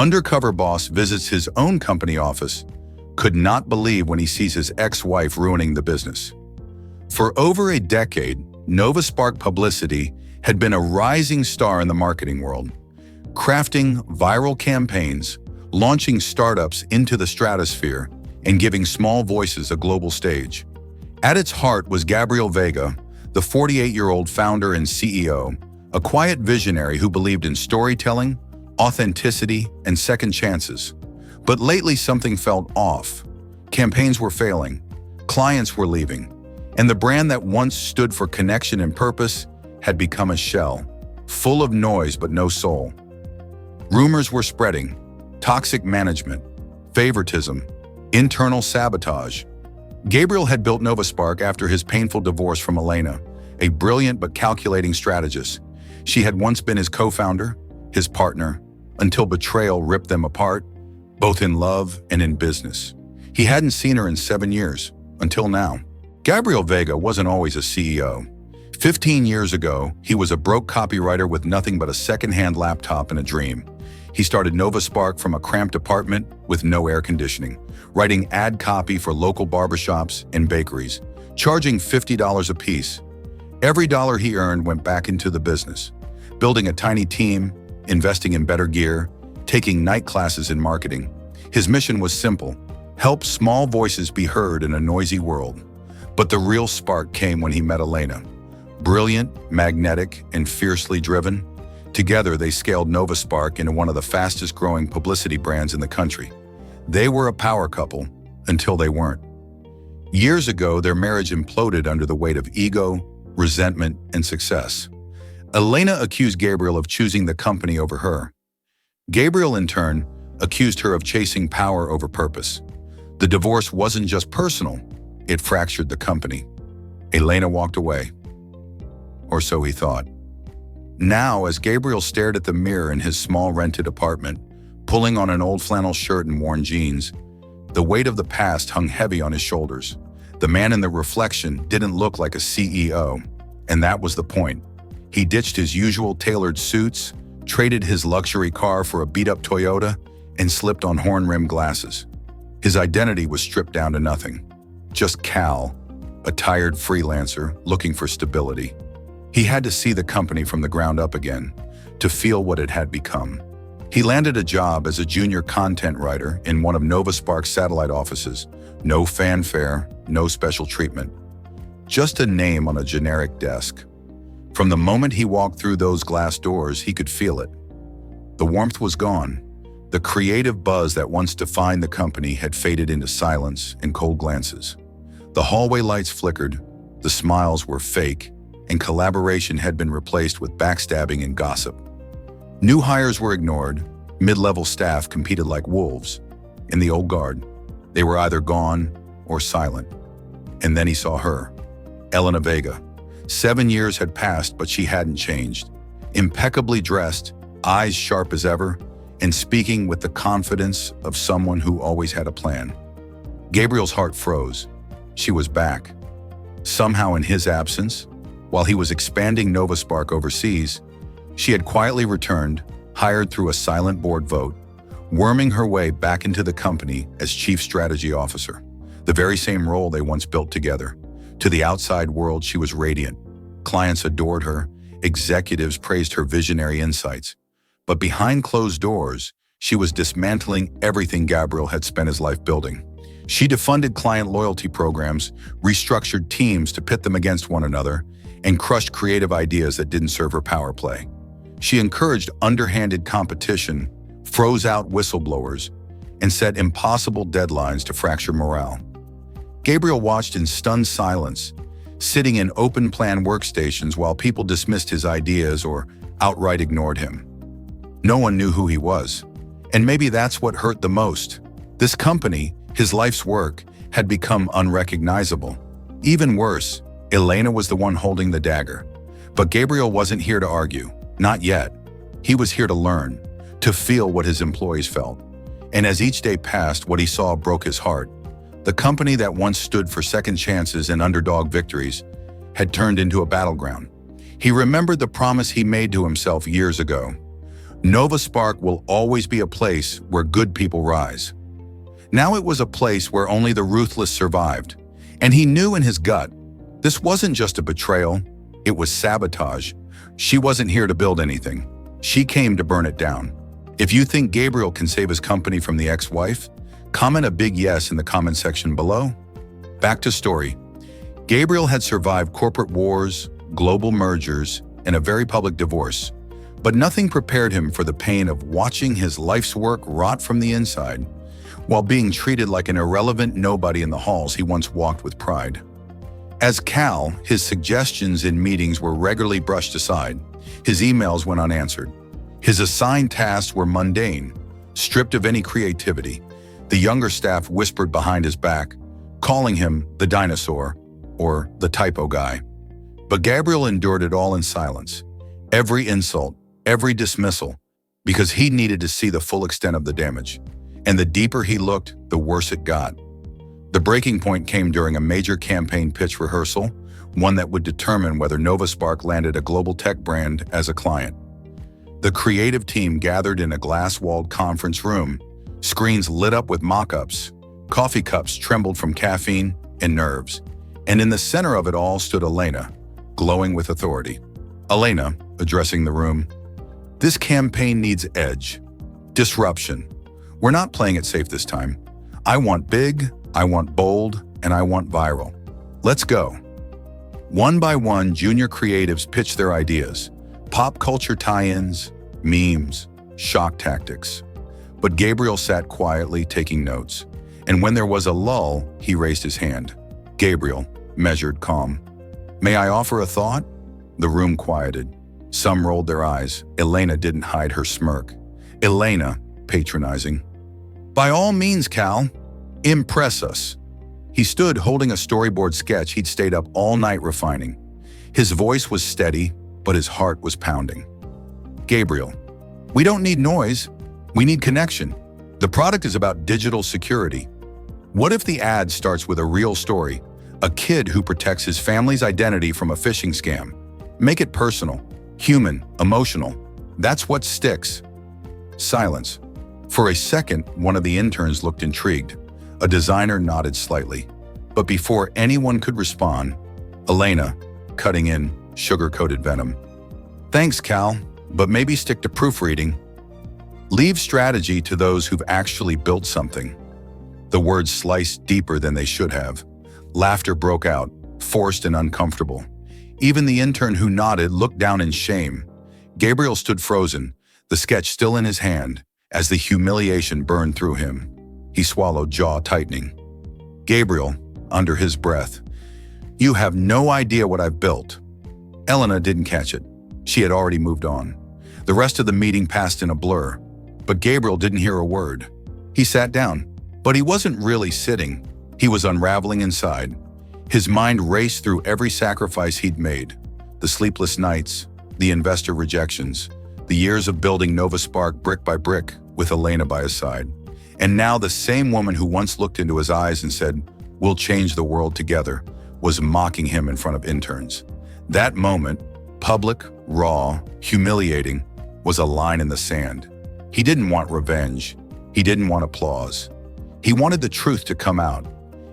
Undercover Boss visits his own company office, could not believe when he sees his ex-wife ruining the business. For over a decade, NovaSpark Publicity had been a rising star in the marketing world, crafting viral campaigns, launching startups into the stratosphere, and giving small voices a global stage. At its heart was Gabriel Vega, the 48-year-old founder and CEO, a quiet visionary who believed in storytelling, authenticity, and second chances. But lately something felt off. Campaigns were failing, clients were leaving, and the brand that once stood for connection and purpose had become a shell, full of noise but no soul. Rumors were spreading: toxic management, favoritism, internal sabotage. Gabriel had built NovaSpark after his painful divorce from Elena, a brilliant but calculating strategist. She had once been his co-founder, his partner, until betrayal ripped them apart, both in love and in business. He hadn't seen her in 7 years, until now. Gabriel Vega wasn't always a CEO. 15 years ago, he was a broke copywriter with nothing but a second-hand laptop and a dream. He started NovaSpark from a cramped apartment with no air conditioning, writing ad copy for local barbershops and bakeries, charging $50 a piece. Every dollar he earned went back into the business, building a tiny team, investing in better gear, taking night classes in marketing. His mission was simple: help small voices be heard in a noisy world. But the real spark came when he met Elena. Brilliant, magnetic, and fiercely driven, together they scaled NovaSpark into one of the fastest-growing publicity brands in the country. They were a power couple until they weren't. Years ago, their marriage imploded under the weight of ego, resentment, and success. Elena accused Gabriel of choosing the company over her. Gabriel, in turn, accused her of chasing power over purpose. The divorce wasn't just personal, it fractured the company. Elena walked away. Or so he thought. Now, as Gabriel stared at the mirror in his small rented apartment, pulling on an old flannel shirt and worn jeans, the weight of the past hung heavy on his shoulders. The man in the reflection didn't look like a CEO, and that was the point. He ditched his usual tailored suits, traded his luxury car for a beat-up Toyota, and slipped on horn-rimmed glasses. His identity was stripped down to nothing. Just Cal, a tired freelancer looking for stability. He had to see the company from the ground up again, to feel what it had become. He landed a job as a junior content writer in one of NovaSpark's satellite offices. No fanfare, no special treatment. Just a name on a generic desk. From the moment he walked through those glass doors, he could feel it. The warmth was gone. The creative buzz that once defined the company had faded into silence and cold glances. The hallway lights flickered, the smiles were fake, and collaboration had been replaced with backstabbing and gossip. New hires were ignored, mid-level staff competed like wolves. In the old guard, they were either gone or silent. And then he saw her, Elena Vega. 7 years had passed, but she hadn't changed. Impeccably dressed, eyes sharp as ever, and speaking with the confidence of someone who always had a plan. Gabriel's heart froze. She was back. Somehow in his absence, while he was expanding NovaSpark overseas, she had quietly returned, hired through a silent board vote, worming her way back into the company as Chief Strategy Officer, the very same role they once built together. To the outside world, she was radiant. Clients adored her, executives praised her visionary insights. But behind closed doors, she was dismantling everything Gabriel had spent his life building. She defunded client loyalty programs, restructured teams to pit them against one another, and crushed creative ideas that didn't serve her power play. She encouraged underhanded competition, froze out whistleblowers, and set impossible deadlines to fracture morale. Gabriel watched in stunned silence, sitting in open-plan workstations while people dismissed his ideas or outright ignored him. No one knew who he was, and maybe that's what hurt the most. This company, his life's work, had become unrecognizable. Even worse, Elena was the one holding the dagger. But Gabriel wasn't here to argue. Not yet. He was here to learn, to feel what his employees felt. And as each day passed, what he saw broke his heart. The company that once stood for second chances and underdog victories had turned into a battleground. He remembered the promise he made to himself years ago. NovaSpark will always be a place where good people rise. Now it was a place where only the ruthless survived, and he knew in his gut, this wasn't just a betrayal, it was sabotage. She wasn't here to build anything. She came to burn it down. If you think Gabriel can save his company from the ex-wife, comment a big yes in the comment section below. Back to story. Gabriel had survived corporate wars, global mergers, and a very public divorce, but nothing prepared him for the pain of watching his life's work rot from the inside, while being treated like an irrelevant nobody in the halls he once walked with pride. As Cal, his suggestions in meetings were regularly brushed aside. His emails went unanswered. His assigned tasks were mundane, stripped of any creativity. The younger staff whispered behind his back, calling him the dinosaur or the typo guy. But Gabriel endured it all in silence. Every insult, every dismissal, because he needed to see the full extent of the damage. And the deeper he looked, the worse it got. The breaking point came during a major campaign pitch rehearsal, one that would determine whether NovaSpark landed a global tech brand as a client. The creative team gathered in a glass-walled conference room, screens lit up with mock-ups, coffee cups trembled from caffeine and nerves, and in the center of it all stood Elena, glowing with authority. Elena, addressing the room, "This campaign needs edge, disruption. We're not playing it safe this time. I want big, I want bold, and I want viral. Let's go." One by one, junior creatives pitched their ideas. Pop culture tie-ins, memes, shock tactics. But Gabriel sat quietly taking notes. And when there was a lull, he raised his hand. Gabriel, measured, calm. "May I offer a thought?" The room quieted. Some rolled their eyes. Elena didn't hide her smirk. Elena, patronizing. "By all means, Cal. Impress us." He stood holding a storyboard sketch he'd stayed up all night refining. His voice was steady, but his heart was pounding. "Gabriel, we don't need noise. We need connection. The product is about digital security. What if the ad starts with a real story? A kid who protects his family's identity from a phishing scam. Make it personal, human, emotional. That's what sticks." Silence. For a second, one of the interns looked intrigued. A designer nodded slightly. But before anyone could respond, Elena, cutting in, sugar-coated venom. "Thanks, Cal, but maybe stick to proofreading. Leave strategy to those who've actually built something." The words sliced deeper than they should have. Laughter broke out, forced and uncomfortable. Even the intern who nodded looked down in shame. Gabriel stood frozen, the sketch still in his hand, as the humiliation burned through him. He swallowed, jaw tightening. "Gabriel," under his breath, "you have no idea what I've built." Elena didn't catch it. She had already moved on. The rest of the meeting passed in a blur, but Gabriel didn't hear a word. He sat down, but he wasn't really sitting. He was unraveling inside. His mind raced through every sacrifice he'd made. The sleepless nights, the investor rejections, the years of building NovaSpark brick by brick with Elena by his side. And now the same woman who once looked into his eyes and said, "We'll change the world together," was mocking him in front of interns. That moment, public, raw, humiliating, was a line in the sand. He didn't want revenge. He didn't want applause. He wanted the truth to come out.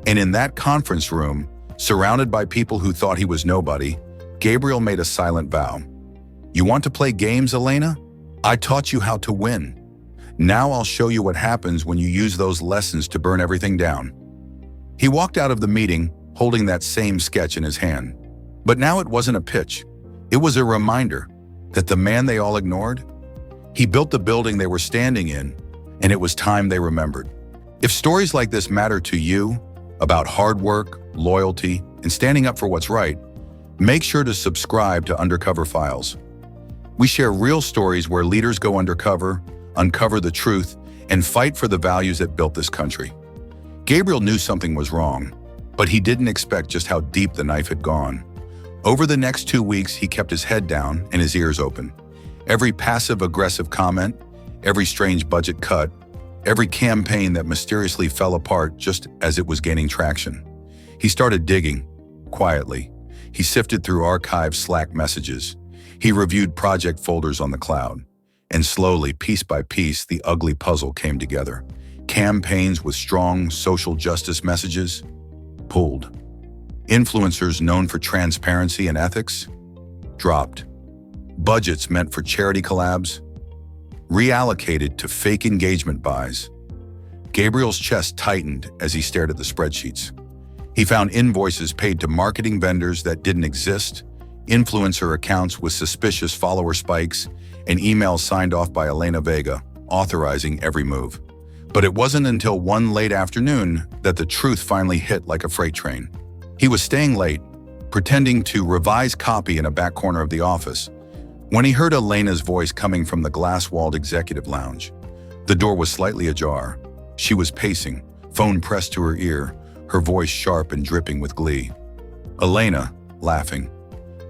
And in that conference room, surrounded by people who thought he was nobody, Gabriel made a silent vow. "You want to play games, Elena? I taught you how to win. Now I'll show you what happens when you use those lessons to burn everything down." He walked out of the meeting, holding that same sketch in his hand. But now it wasn't a pitch. It was a reminder that the man they all ignored, he built the building they were standing in, and it was time they remembered. If stories like this matter to you, about hard work, loyalty, and standing up for what's right, make sure to subscribe to Undercover Files. We share real stories where leaders go undercover, uncover the truth, and fight for the values that built this country. Gabriel knew something was wrong, but he didn't expect just how deep the knife had gone. Over the next 2 weeks, he kept his head down and his ears open. Every passive-aggressive comment, every strange budget cut, every campaign that mysteriously fell apart just as it was gaining traction. He started digging, quietly. He sifted through archived Slack messages. He reviewed project folders on the cloud. And slowly, piece by piece, the ugly puzzle came together. Campaigns with strong social justice messages pulled. Influencers known for transparency and ethics dropped. Budgets meant for charity collabs reallocated to fake engagement buys. Gabriel's chest tightened as he stared at the spreadsheets. He found invoices paid to marketing vendors that didn't exist, influencer accounts with suspicious follower spikes, and emails signed off by Elena Vega, authorizing every move. But it wasn't until one late afternoon that the truth finally hit like a freight train. He was staying late, pretending to revise copy in a back corner of the office, when he heard Elena's voice coming from the glass-walled executive lounge. The door was slightly ajar. She was pacing, phone pressed to her ear, her voice sharp and dripping with glee. Elena, laughing.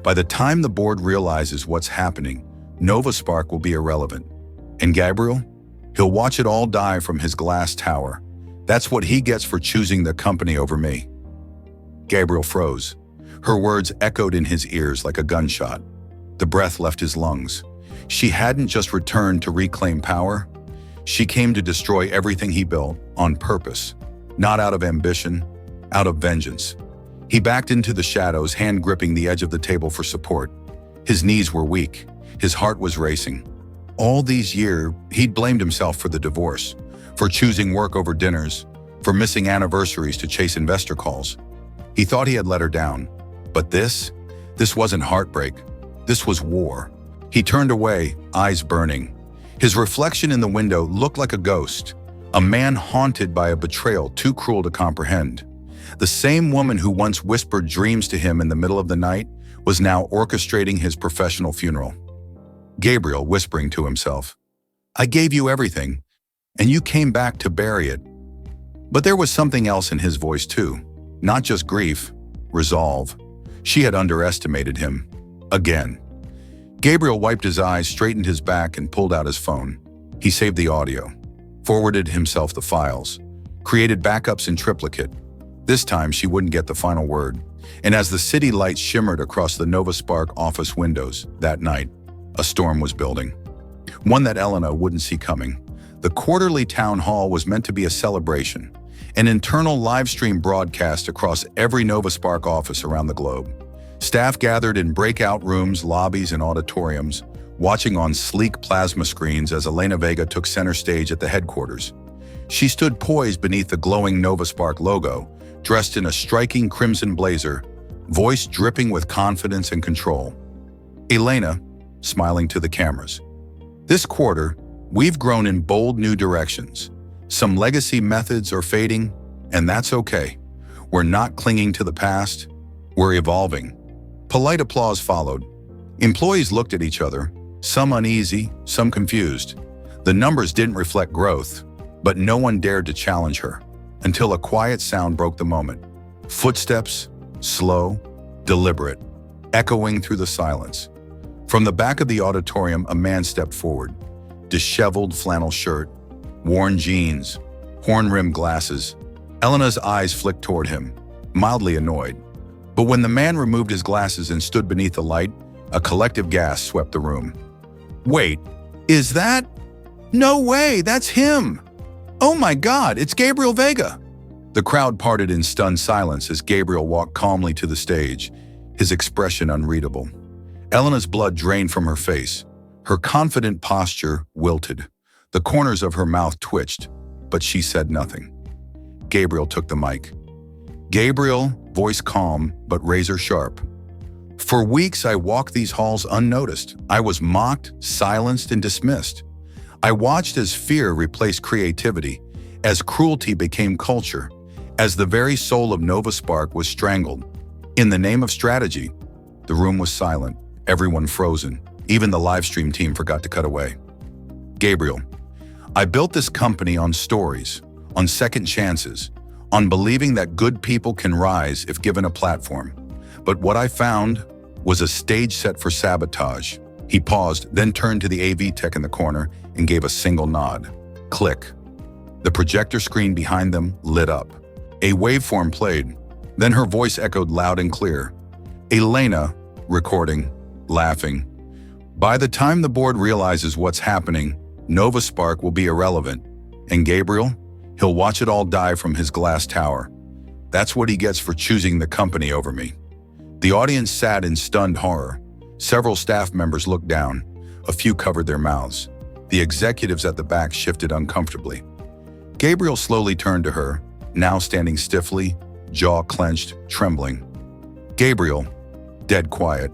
By the time the board realizes what's happening, NovaSpark will be irrelevant. And Gabriel? He'll watch it all die from his glass tower. That's what he gets for choosing the company over me. Gabriel froze. Her words echoed in his ears like a gunshot. The breath left his lungs. She hadn't just returned to reclaim power. She came to destroy everything he built on purpose, not out of ambition, out of vengeance. He backed into the shadows, hand gripping the edge of the table for support. His knees were weak. His heart was racing. All these years, he'd blamed himself for the divorce, for choosing work over dinners, for missing anniversaries to chase investor calls. He thought he had let her down. But this wasn't heartbreak. This was war. He turned away, eyes burning. His reflection in the window looked like a ghost, a man haunted by a betrayal too cruel to comprehend. The same woman who once whispered dreams to him in the middle of the night was now orchestrating his professional funeral. Gabriel whispering to himself, "I gave you everything, and you came back to bury it." But there was something else in his voice too, not just grief, resolve. She had underestimated him. Again. Gabriel wiped his eyes, straightened his back, and pulled out his phone. He saved the audio, forwarded himself the files, created backups in triplicate. This time she wouldn't get the final word. And as the city lights shimmered across the NovaSpark office windows that night, a storm was building. One that Elena wouldn't see coming. The quarterly town hall was meant to be a celebration, an internal live stream broadcast across every NovaSpark office around the globe. Staff gathered in breakout rooms, lobbies, and auditoriums, watching on sleek plasma screens as Elena Vega took center stage at the headquarters. She stood poised beneath the glowing NovaSpark logo, dressed in a striking crimson blazer, voice dripping with confidence and control. Elena, smiling to the cameras. "This quarter, we've grown in bold new directions. Some legacy methods are fading, and that's okay. We're not clinging to the past, we're evolving." Polite applause followed. Employees looked at each other, some uneasy, some confused. The numbers didn't reflect growth, but no one dared to challenge her, until a quiet sound broke the moment. Footsteps, slow, deliberate, echoing through the silence. From the back of the auditorium, a man stepped forward. Disheveled flannel shirt, worn jeans, horn-rimmed glasses. Elena's eyes flicked toward him, mildly annoyed. But when the man removed his glasses and stood beneath the light, a collective gasp swept the room. "Wait, is that? No way, that's him! Oh my God, it's Gabriel Vega!" The crowd parted in stunned silence as Gabriel walked calmly to the stage, his expression unreadable. Elena's blood drained from her face. Her confident posture wilted. The corners of her mouth twitched, but she said nothing. Gabriel took the mic. Gabriel, voice calm but razor sharp. "For weeks I walked these halls unnoticed. I was mocked, silenced, and dismissed. I watched as fear replaced creativity, as cruelty became culture, as the very soul of NovaSpark was strangled. In the name of strategy." The room was silent, everyone frozen. Even the livestream team forgot to cut away. "Gabriel, I built this company on stories, on second chances, on believing that good people can rise if given a platform. But what I found was a stage set for sabotage." He paused, then turned to the AV tech in the corner and gave a single nod. Click. The projector screen behind them lit up. A waveform played. Then her voice echoed loud and clear. Elena, recording, laughing. By the time the board realizes what's happening, NovaSpark will be irrelevant, and Gabriel, he'll watch it all die from his glass tower. That's what he gets for choosing the company over me. The audience sat in stunned horror. Several staff members looked down. A few covered their mouths. The executives at the back shifted uncomfortably. Gabriel slowly turned to her, now standing stiffly, jaw clenched, trembling. Gabriel, dead quiet.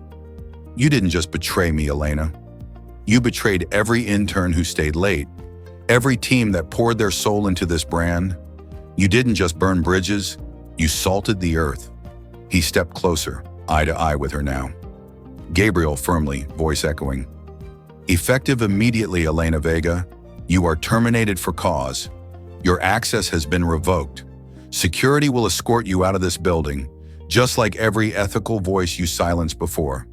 You didn't just betray me, Elena. You betrayed every intern who stayed late, every team that poured their soul into this brand. You didn't just burn bridges, you salted the earth. He stepped closer, eye to eye with her now. Gabriel firmly, voice echoing. Effective immediately, Elena Vega. You are terminated for cause. Your access has been revoked. Security will escort you out of this building, just like every ethical voice you silenced before.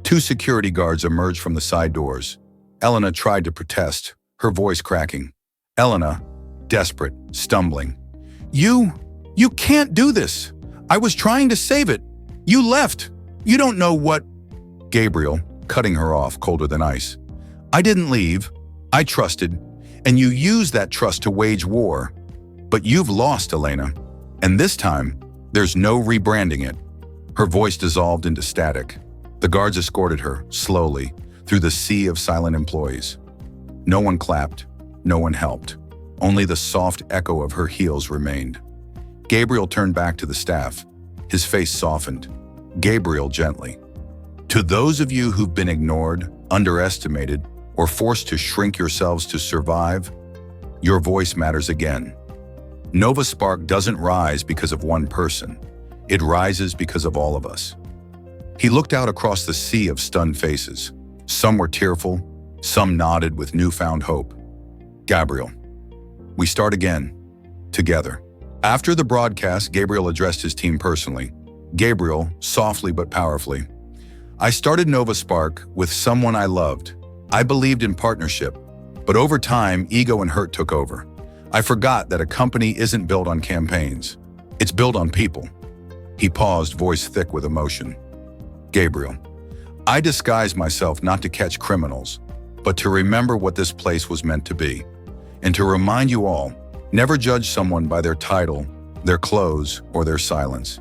Two security guards emerged from the side doors. Elena tried to protest, her voice cracking. Elena, desperate, stumbling. You can't do this. I was trying to save it. You left. You don't know what. Gabriel, cutting her off, colder than ice. I didn't leave. I trusted, and you used that trust to wage war. But you've lost, Elena. And this time, there's no rebranding it. Her voice dissolved into static. The guards escorted her, slowly, through the sea of silent employees. No one clapped, no one helped. Only the soft echo of her heels remained. Gabriel turned back to the staff. His face softened. Gabriel gently. To those of you who've been ignored, underestimated, or forced to shrink yourselves to survive, your voice matters again. NovaSpark doesn't rise because of one person. It rises because of all of us. He looked out across the sea of stunned faces. Some were tearful, some nodded with newfound hope. Gabriel. We start again, together. After the broadcast, Gabriel addressed his team personally. Gabriel, softly but powerfully. I started NovaSpark with someone I loved. I believed in partnership, but over time, ego and hurt took over. I forgot that a company isn't built on campaigns. It's built on people. He paused, voice thick with emotion. Gabriel, I disguised myself not to catch criminals, but to remember what this place was meant to be. And to remind you all, never judge someone by their title, their clothes, or their silence.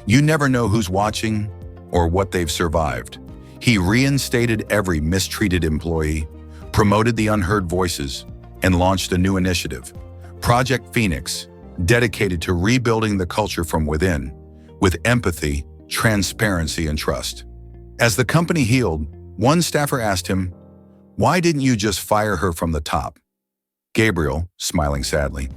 You never know who's watching or what they've survived. He reinstated every mistreated employee, promoted the unheard voices, and launched a new initiative, Project Phoenix, dedicated to rebuilding the culture from within, with empathy, transparency, and trust. As the company healed, one staffer asked him, "Why didn't you just fire her from the top?" Gabriel, smiling sadly,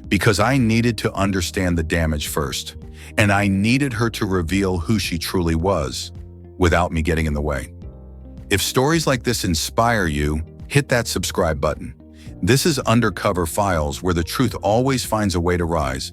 "Because I needed to understand the damage first, and I needed her to reveal who she truly was, without me getting in the way." If stories like this inspire you, hit that subscribe button. This is Undercover Files, where the truth always finds a way to rise.